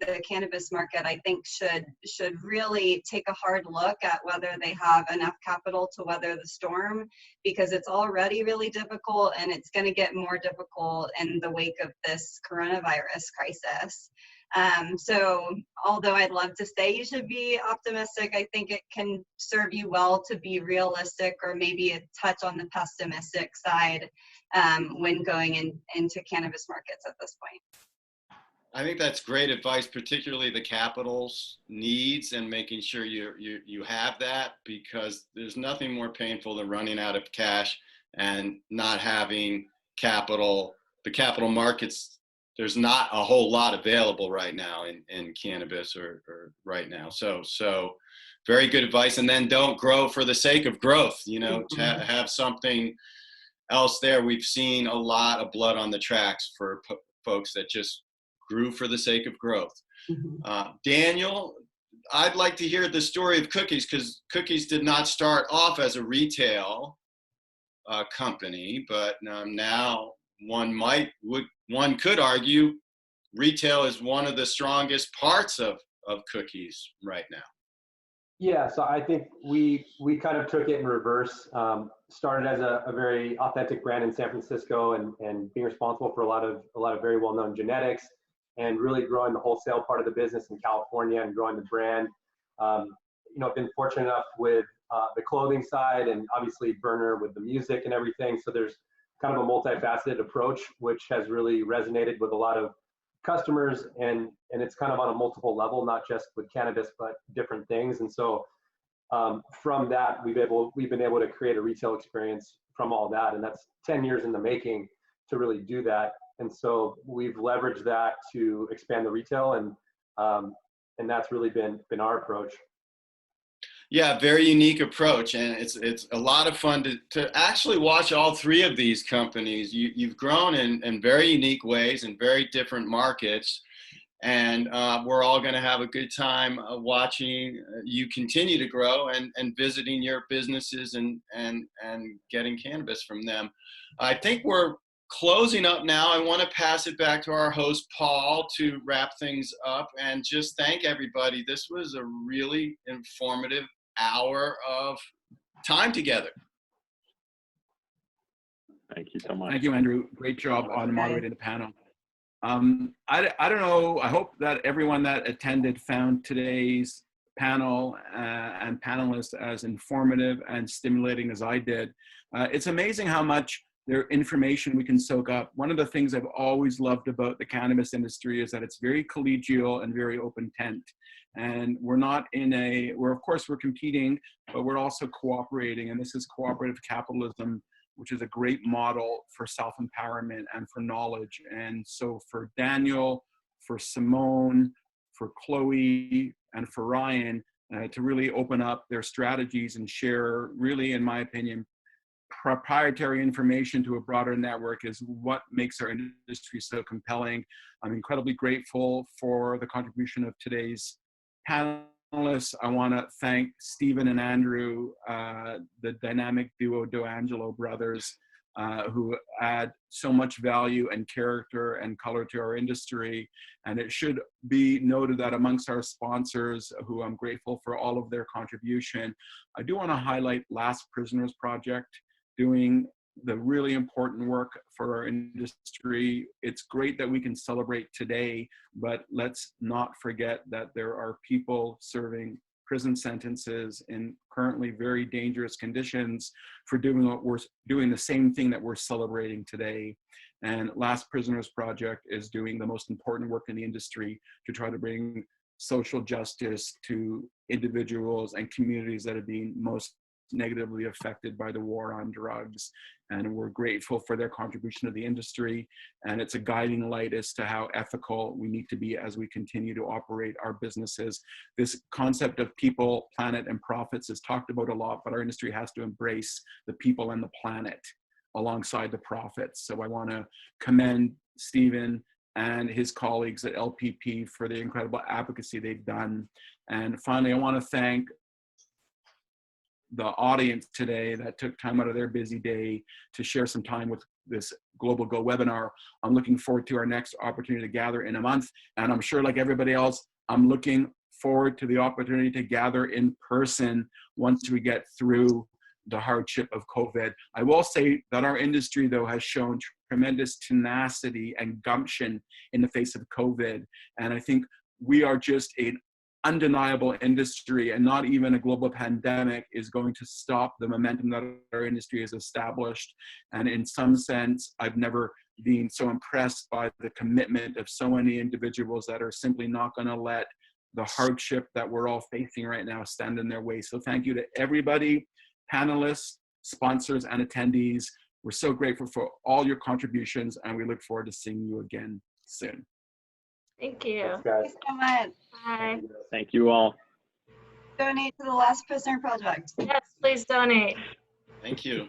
the cannabis market, I think should really take a hard look at whether they have enough capital to weather the storm, because it's already really difficult and it's going to get more difficult in the wake of this coronavirus crisis. So although I'd love to say you should be optimistic, I think it can serve you well to be realistic or maybe a touch on the pessimistic side when going into cannabis markets at this point. I think that's great advice, particularly the capital's needs and making sure you have that, because there's nothing more painful than running out of cash and not having capital. The capital markets, there's not a whole lot available right now in cannabis or right now. So very good advice. And then don't grow for the sake of growth, you know, to have something else there. We've seen a lot of blood on the tracks for folks that just grew for the sake of growth. Daniel, I'd like to hear the story of Cookies, because Cookies did not start off as a retail company, but now one could argue retail is one of the strongest parts of Cookies right now. Yeah, so I think we kind of took it in reverse. Started as a very authentic brand in San Francisco and being responsible for a lot of very well-known genetics, and really growing the wholesale part of the business in California and growing the brand. You know, I've been fortunate enough with the clothing side, and obviously Burner with the music and everything. So there's kind of a multifaceted approach, which has really resonated with a lot of customers, and it's kind of on a multiple level, not just with cannabis, but different things. And so from that, we've been able to create a retail experience from all that, and that's 10 years in the making to really do that. And so we've leveraged that to expand the retail, and that's really been our approach. Yeah, very unique approach, and it's a lot of fun to actually watch all three of these companies. You've grown in very unique ways in very different markets, and we're all going to have a good time watching you continue to grow and visiting your businesses and getting cannabis from them. I think we're closing up now. I want to pass it back to our host, Paul, to wrap things up and just thank everybody. This was a really informative hour of time together. Thank you so much. Thank you, Andrew. Great job on moderating the panel. I don't know, I hope that everyone that attended found today's panel and panelists as informative and stimulating as I did. It's amazing how much their information we can soak up. One of the things I've always loved about the cannabis industry is that it's very collegial and very open tent. And we're not of course we're competing, but we're also cooperating. And this is cooperative capitalism, which is a great model for self-empowerment and for knowledge. And so for Daniel, for Simone, for Chloe, and for Ryan, to really open up their strategies and share, really, in my opinion, proprietary information to a broader network is what makes our industry so compelling. I'm incredibly grateful for the contribution of today's panelists. I want to thank Stephen and Andrew, the dynamic duo DeAngelo brothers, who add so much value and character and color to our industry. And it should be noted that amongst our sponsors, who I'm grateful for all of their contribution, I do want to highlight Last Prisoners Project, doing the really important work for our industry. It's great that we can celebrate today, but let's not forget that there are people serving prison sentences in currently very dangerous conditions for doing what we're doing, the same thing that we're celebrating today. And Last Prisoners Project is doing the most important work in the industry to try to bring social justice to individuals and communities that are being most negatively affected by the war on drugs. And we're grateful for their contribution to the industry. And it's a guiding light as to how ethical we need to be as we continue to operate our businesses. This concept of people, planet, and profits is talked about a lot, but our industry has to embrace the people and the planet alongside the profits. So I want to commend Stephen and his colleagues at LPP for the incredible advocacy they've done. And finally, I want to thank the audience today that took time out of their busy day to share some time with this Global Go webinar. I'm looking forward to our next opportunity to gather in a month. And I'm sure, like everybody else, I'm looking forward to the opportunity to gather in person once we get through the hardship of COVID. I will say that our industry, though, has shown tremendous tenacity and gumption in the face of COVID. And I think we are just an undeniable industry, and not even a global pandemic is going to stop the momentum that our industry has established. And in some sense, I've never been so impressed by the commitment of so many individuals that are simply not going to let the hardship that we're all facing right now stand in their way. So thank you to everybody, panelists, sponsors, and attendees. We're so grateful for all your contributions, and we look forward to seeing you again soon. Thank you. Thanks, guys. Thanks so much. Bye. Thank you all. Donate to the Last Prisoner Project. Yes, please donate. Thank you.